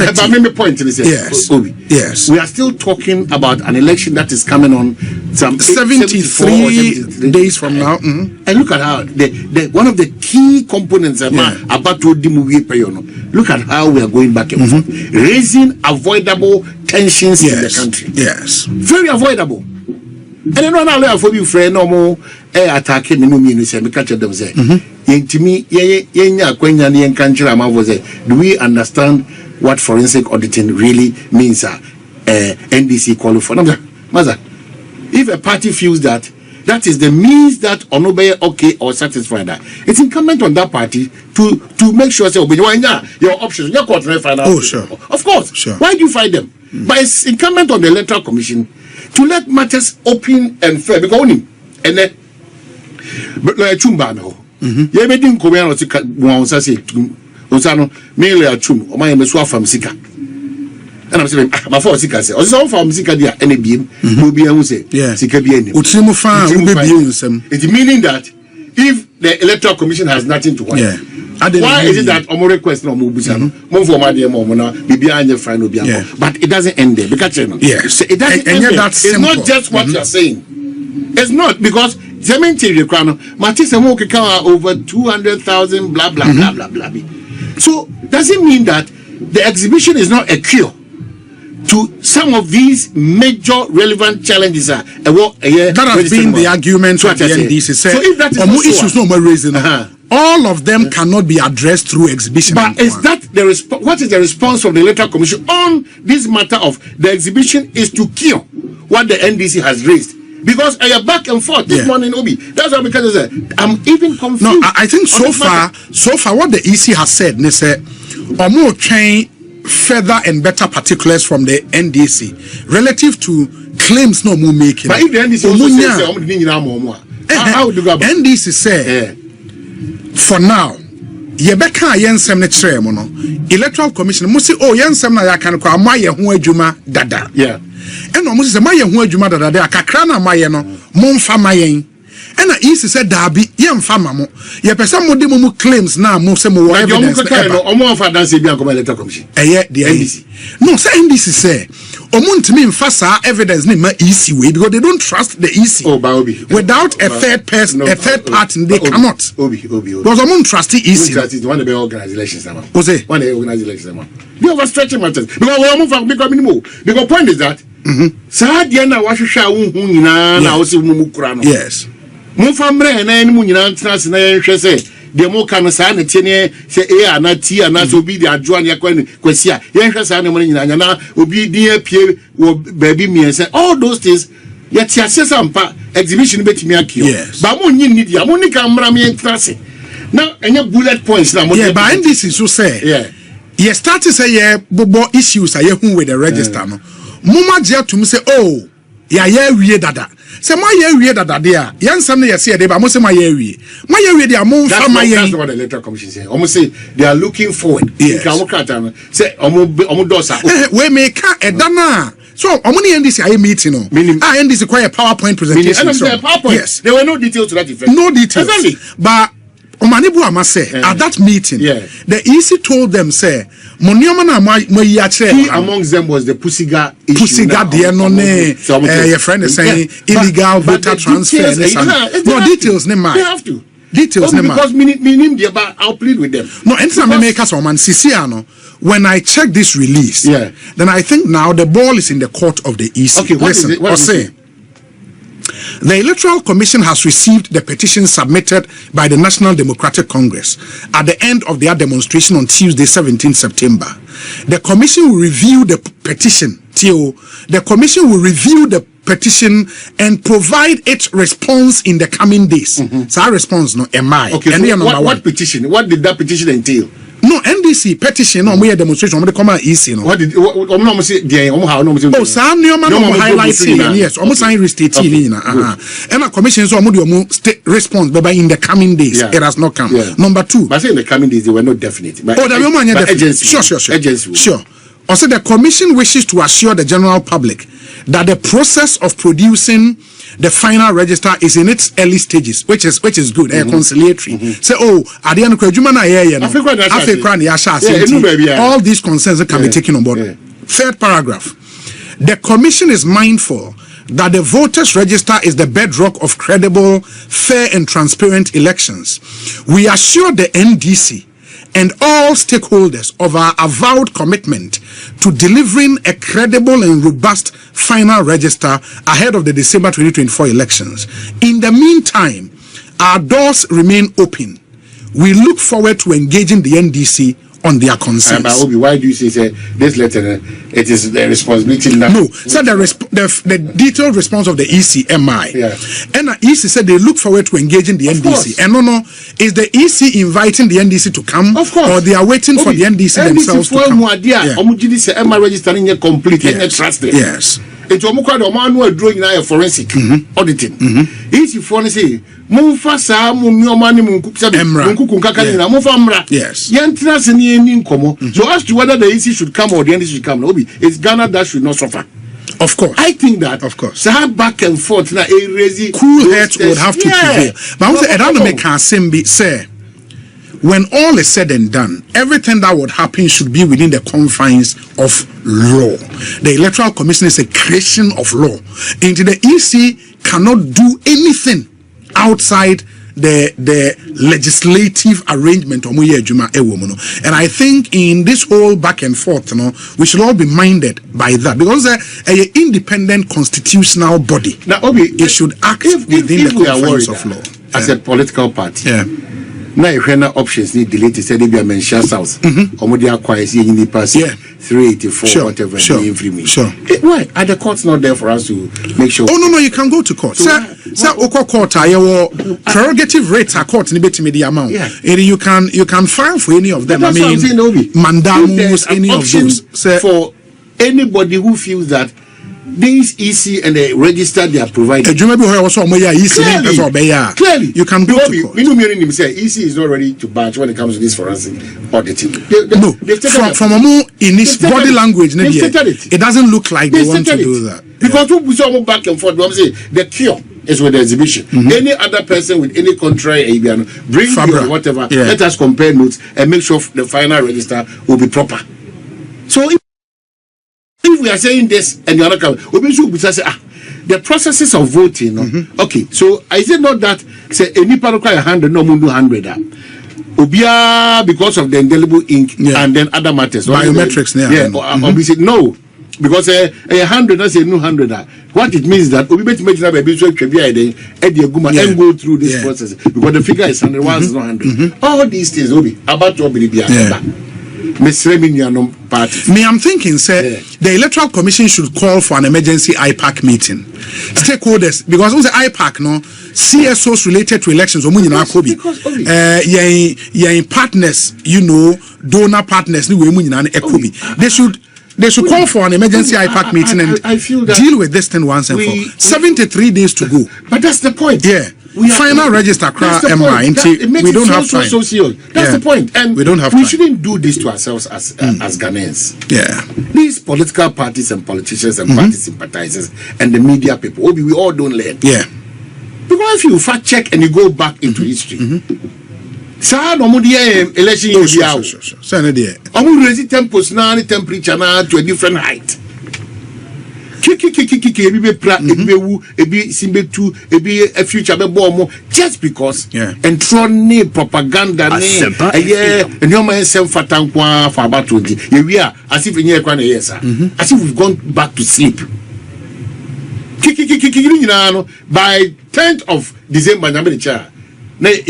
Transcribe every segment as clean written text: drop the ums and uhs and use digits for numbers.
perspective. But my point is, yes, Obi, yes, we are still talking about an election that is coming on some 73 days from now. And look at how the one of the key components about to look at how we are going back and forth, raising avoidable tensions in the country. Yes, very avoidable. And then one allow for you friend no more attacking me say me catch them say yentimi yenya kwenya ne country am say, do we understand what forensic auditing really means? NDC call for Maza, if a party feels that is the means that onobey okay or satisfied that, it's incumbent on that party to make sure say your options, your court final. Oh sure, of course, sure. Why do you fight them? But it's incumbent on the Electoral Commission to let matters open and fair, because only and then but like chumba no ye be din ko me no tika won sa se onsano me le achum o ma me so afam sika and I'm saying my for sika say o so afam sika dia ene biem no bia hu say sika bia ni otimu fa wo be biem nsem, it meaning that if the Electoral Commission has nothing to worry, why is it that omo request no mo busa no mo for ma de mo na bibia anye fine no bia, but it doesn't end there because yes, it doesn't end there. It's not just what you are saying. It's not, because cemetery crown matisse over 200,000 blah blah blah blah blah. So does it mean that the exhibition is not a cure to some of these major relevant challenges? That has been the argument of the NDC. So if that is issues no more raising, all of them cannot be addressed through exhibition. But is that the what is the response of the Electoral Commission on this matter of the exhibition is to cure what the NDC has raised? Because I am back and forth this morning, Obi. That's why, because I'm even confused. No, I think so far what the EC has said, they say, more train further and better particulars from the NDC relative to claims no more making. But if the NDC also says, how would you go about NDC say, for now, Yebeka yensem ne chere mo no Electoral Commission mo si yensem na yakan kwa amaye ho adwuma dada eno mo se maye ho adwuma dada de akakra na amaye no mo mfa mayen ena isi se dabi yemfa ma mo ye pese mo de mo claims na mo se mo evidence no omo mfa dance bi akoma Electoral Commission the NDC no say NDC say omuntimi mfa sa evidence ne ma EC way because they don't trust the EC without a third person, a third party they cannot because omun trust the EC is one of the organizations one of the organizations they overstretching matters because omun fa because minimum because point is that sa dia na wahwehwa wo hu nyina na wo se mu kura no yes mo fa mre na ene mu nyina trans na yenhwe se de mo kan sa na tiene se na ti na so bi de adwoa ne kwasi a yenhwe sa na mo nyina nya na obi din apie wo baby mien se all those things yet ya se sampa exhibition betimi akio ba mo nyi ni dia mo ni kan mra me trans na enye bullet points na mo ba NDC so say ye start to say bobo issues are hu with the register no muma je atum say ya wie dada se ma ya wie dada de a yansam na ye se de ba mo se ma ya wie de a mo fa ma that's what the Electoral Commission say almost say they are looking forward say omo dosa we make a dana so omo ni NDC aye meeting no NDC quite a PowerPoint presentation yes there were no details to that effect no details exactly. But Omanhene Bl say at that meeting the EC told them say Monioma na mo yi key amongst them was the Pusiga issue. Pusiga there no ne your friend is saying illegal voter transfer no details ne man they have to details ne man because minim there but I'll plead with them no anytime me make us man sisiano when I check this release then I think now the ball is in the court of the EC. Okay, listen or say the Electoral Commission has received the petition submitted by the National Democratic Congress at the end of their demonstration on Tuesday, 17 September. The Commission will review the petition and provide its response in the coming days. So our response no am I. Okay, so what petition? What did that petition entail? No, NDC petition no we demonstration on come EC no. What did no say there how no say highlighting yes almost sign restating na and a commission so state response but in the coming days it has not come. Number 2, but say in the coming days they were not definite but agency sure also the commission wishes to assure the general public that the process of producing the final register is in its early stages, which is good, conciliatory. Say, oh, at the end of the all these concerns can be taken on board. Third paragraph. The commission is mindful that the voters register is the bedrock of credible, fair and transparent elections. We assure the NDC and all stakeholders of our avowed commitment to delivering a credible and robust final register ahead of the December 2024 elections. In the meantime, our doors remain open. We look forward to engaging the NDC on their concerns. Obi, why do you say this letter? It is the responsibility now. No, so the detailed response of the ECMI. And the EC said they look forward to engaging the NDC. And no, is the EC inviting the NDC to come? Of course. Or they are waiting for the NDC themselves to come? registering complete and trusted. Yes. It's almost quite a man who are doing now forensic auditing. Easy for say, Mumfasa, Mumani Mumra. Yes. Yantas and Yen Como. So as to whether the EC should come or the NDC should come, it's Ghana that should not suffer. Of course. I think that, of course, so back and forth now, a cool heads would have to prevail. But I don't make a simbi say. When all is said and done, everything that would happen should be within the confines of law. The Electoral Commission is a creation of law. And the EC cannot do anything outside the legislative arrangement. And I think in this whole back and forth, we should all be minded by that, because an independent constitutional body, now, Obi, it should act within the confines of law. As a political party. Now, if options need deleted, say they be a mention south. Or they acquire in the past 384, whatever. Why are the courts not there for us to make sure? Oh no, you can go to court. Sir, court prerogative rates are court in the amount. You can file for any of them. I mean, mandamus, any of those. For anybody who feels that these EC and the register they are providing. Clearly, you can go to court. EC is not ready to badge when it comes to this forensic auditing. No, from a more in his body language, it doesn't look like they want to do that. Because we saw back and forth, the cure is with the exhibition. Any other person with any contrary bring your whatever, let us compare notes and make sure the final register will be proper. So if we are saying this and you are not coming, we should say, the processes of voting. Okay, so I said not that say any part of 100, no mundu 100. Obia because of the indelible ink and then other matters. Biometrics, we said no. Because 100, that's a new 100. What it means is that we better make and go through this process because the figure is 100, one is not 100. All these things will be about to be Me, I'm thinking, sir, the Electoral Commission should call for an emergency IPAC meeting. Stakeholders, because on the IPAC, CSOs related to elections, partners, donor partners, they should call for an emergency IPAC meeting and deal with this thing once and for all. 73 days to go. But that's the point. Final register we don't have time. That's the point. And we don't have we time. shouldn't do this to ourselves as Ghanaians. These political parties and politicians and party sympathizers and the media people, we all don't learn. Because if you fact check and you go back into history, election raise tempos now temperature now to a different height. Just because and throwing propaganda and your man sent for about 20 years as if in year as if we've gone back to sleep. By 10th of December, it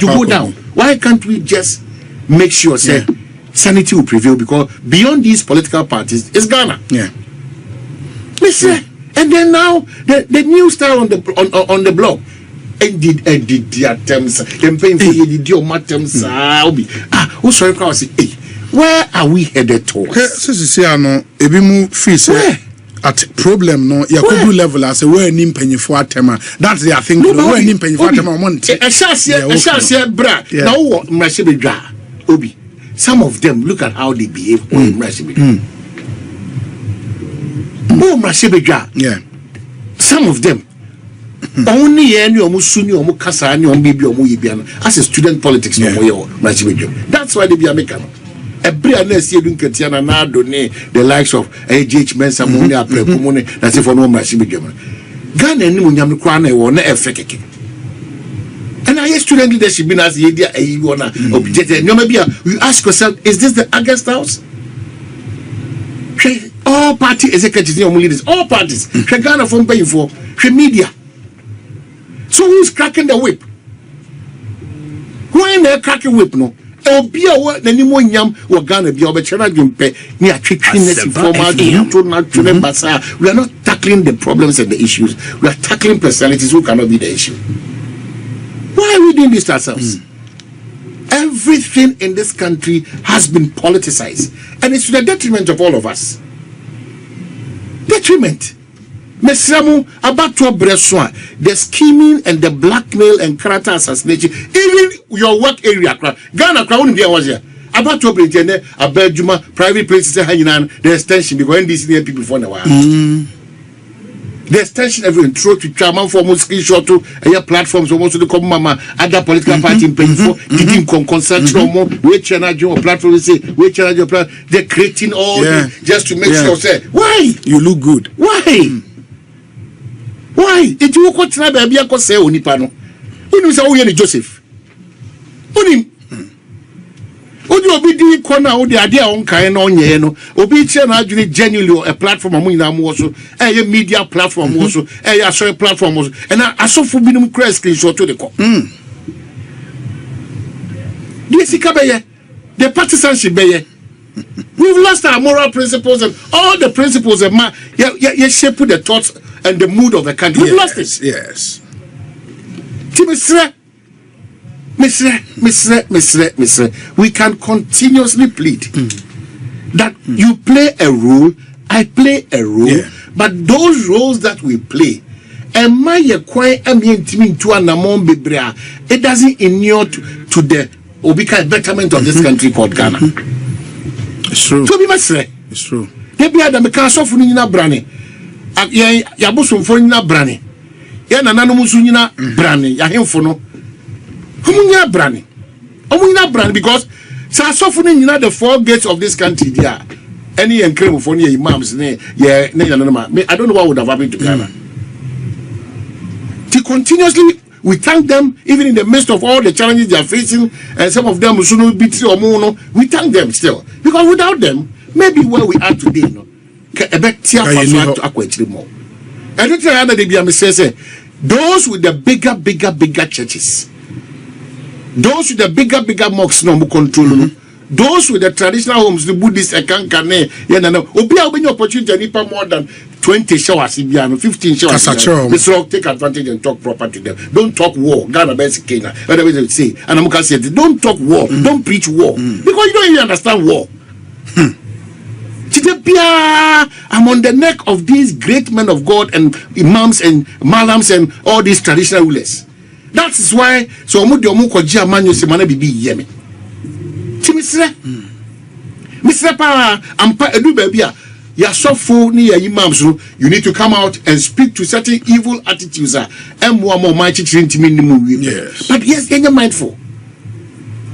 will go down. Why can't we just make sure sanity will prevail? Because beyond these political parties is Ghana. And then now the new star on the block did their terms campaign for where are we headed towards? At problem Yakubu level as a way nimpenyi for atema. That's their thing. Way nimpenyi for atema monte. Now Obi. Some of them look at how they behave on Oh, Mashibija. Yeah. Some of them. Only any or Musuni or Mukasani or maybe or Muyibian as a student politics. That's why they be American. A brilliant student Katiana Nadone, the likes of AGH Mensa Munia Prepumone, that's if for no Mashibija. Ghana and Munyam Kwane or Nefeke. And I student leadership been as the idea you wanna object. No, maybe you ask yourself, is this the August House? All party executives, leaders, all parties. Ghana from paying for media. So who's cracking the whip? Why they cracking whip no? Be a word any more yam or Ghana be over China Jumpe near treatment formal. We are not tackling the problems and the issues. We are tackling personalities who cannot be the issue. Why are we doing this to ourselves? Everything in this country has been politicized, and it's to the detriment of all of us. Detriment. Mesramu about to Bressoa, the scheming and the blackmail and character assassination, even your work area, Ghana Crown was here. About to bring a Belgium private places, the extension because NDC people for a while. The extension everyone throw to chairman for most screenshot to platforms almost to the common mama other political party paying for giving concession or more which channel your platform say which channel your platform they're creating all just to make sure say why you look good why it you go try baby ko say onipa no unu say wo ye ni Joseph uni Odi obi di corner odi ade a onkan na onye no obi che na adwene genuinely a platform amu nyina mo so media platform mo so sorry platform mo so and asofo binum crash screenshot to the call the partisanship beye we've lost our moral principles and all the principles of man shape the thoughts and the mood of the country. We've lost it. Yes. Mister, we can continuously plead that you play a role, I play a role, but those roles that we play, it doesn't inure to the betterment of this country called Ghana. It's true. So we must say, it's true. They be the Mikaso Funina Brani, Yabusum Funina Brani, Yanano Musunina Brani, Yahimfono. Omunya brand because Sasofuni the 4 gates of this country there. Any enclave for any imams I don't know what would have happened to Ghana. Continuously we thank them even in the midst of all the challenges they are facing, and some of them we thank them still. Because without them, maybe where we are today, I don't think those with the bigger churches. Those with the bigger mosques no control. Those with the traditional homes, the Buddhists, opportunity more than 20 showers, 15 showers. Let's take advantage and talk proper to them. Don't talk war. Ghana basic Kenya. Whatever they say. And I'm going to say, don't talk war. Don't preach war. Because you don't even understand war. I'm on the neck of these great men of God and imams and malams and all these traditional rulers. That is why so Mr. Pa ampa edu babia ya sofo ni ya imams no you need to come out and speak to certain evil attitudes but yes you're mindful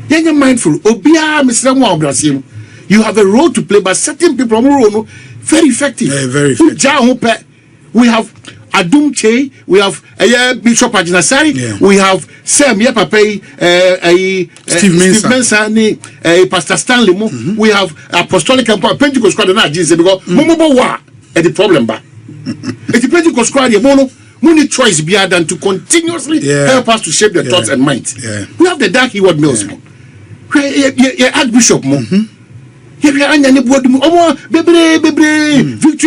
obia Mr. Mwabrasiem you have a role to play but certain people are very effective we have Adumche, we have Bishop Ajinasari, we have Sam Yapapay, Steve Mensah, Pastor Stanley Mo, we have Apostolic and Pentecost Squad and Jesus because Momo Wa at the problem ba. It's the Pentecost Squad, money choice be than to continuously help us to shape the thoughts and minds. We have the dark keyword mills mo. Archbishop mo. Victory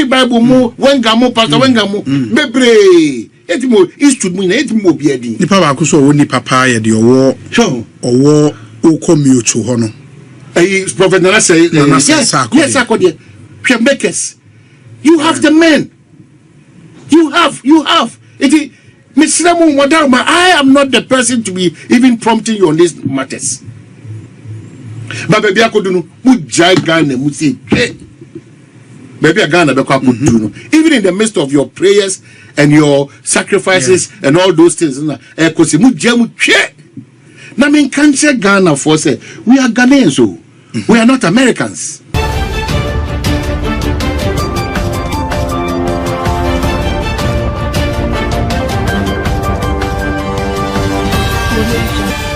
Bible mo wengamo pastor wengamo bebre etimo istud mu na etimo biadi nipa ba ko so woni papa ye de owo ukomutu ho no prophet Nana say yes akode makers you have the men you have it Mr. Mwadama I am not the person to be even prompting you on these matters. But baby, I could do no. Mujai Ghana, Musi. maybe a Ghana be even in the midst of your prayers and your sacrifices and all those things na because mu jam twe na men kan say Ghana for say we are Ghanaians we are not Americans. Audio